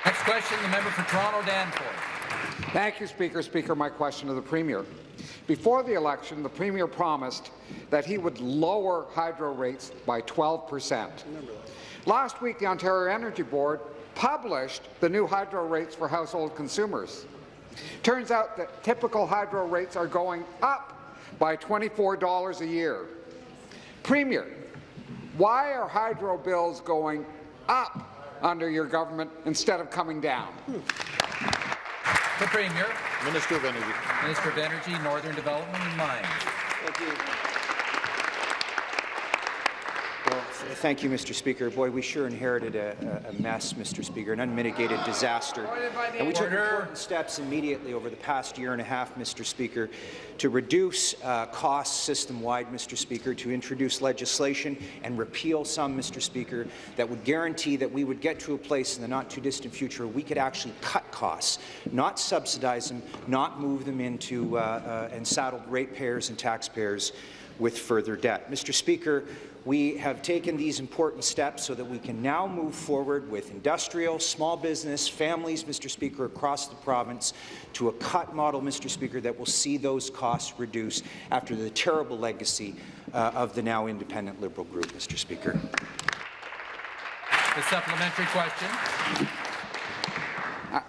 Next question, the member for Toronto Danforth. Thank you, Speaker. Speaker, my question to the Premier. Before the election, the Premier promised that he would lower hydro rates by 12%. Last week, the Ontario Energy Board published the new hydro rates for household consumers. Turns out that typical hydro rates are going up by $24 a year. Premier, why are hydro bills going up under your government instead of coming down? The Premier. Minister of Energy. Minister of Energy, Northern Development and Mines. Thank you. Well, thank you, Mr. Speaker. Boy, we sure inherited a mess, Mr. Speaker, an unmitigated disaster. And we took important steps immediately over the past year and a half, Mr. Speaker, to reduce costs system-wide, Mr. Speaker, to introduce legislation and repeal some, Mr. Speaker, that would guarantee that we would get to a place in the not-too-distant future where we could actually cut costs, not subsidize them, not move them into and saddle ratepayers and taxpayers with further debt. Mr. Speaker, we have taken these important steps so that we can now move forward with industrial, small business, families, Mr. Speaker, across the province to a cut model, Mr. Speaker, that will see those costs reduced after the terrible legacy of the now independent Liberal group, Mr. Speaker. The supplementary question.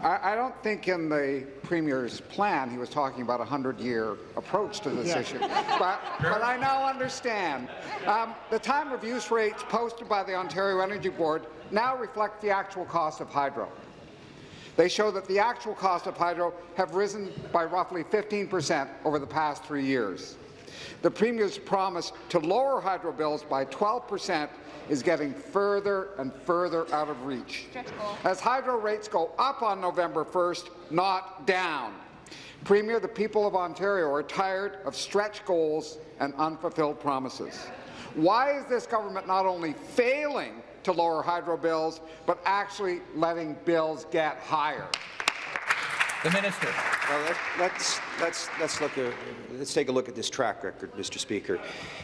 I don't think in the Premier's plan he was talking about a 100-year approach to this issue, but I now understand. The time of use rates posted by the Ontario Energy Board now reflect the actual cost of hydro. They show that the actual cost of hydro have risen by roughly 15% over the past 3 years. The Premier's promise to lower hydro bills by 12% is getting further and further out of reach, as hydro rates go up on November 1st, not down. Premier, the people of Ontario are tired of stretch goals and unfulfilled promises. Why is this government not only failing to lower hydro bills, but actually letting bills get higher? The Minister. Well, let's take a look at this track record, Mr. Speaker.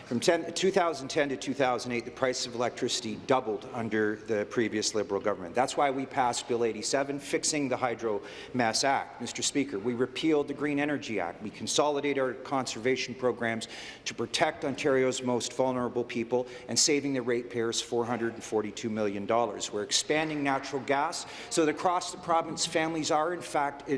From 2010 to 2008, the price of electricity doubled under the previous Liberal government. That's why we passed Bill 87, fixing the Hydro Mess Act. Mr. Speaker, we repealed the Green Energy Act. We consolidated our conservation programs to protect Ontario's most vulnerable people and saving the ratepayers $442 million. We're expanding natural gas so that across the province, families are in fact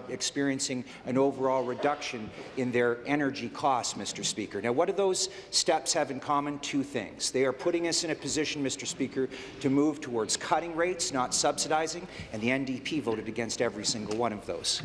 experiencing an overall reduction in their energy costs, Mr. Speaker. Now, what do those steps have in common? Two things. They are putting us in a position, Mr. Speaker, to move towards cutting rates, not subsidizing, and the NDP voted against every single one of those.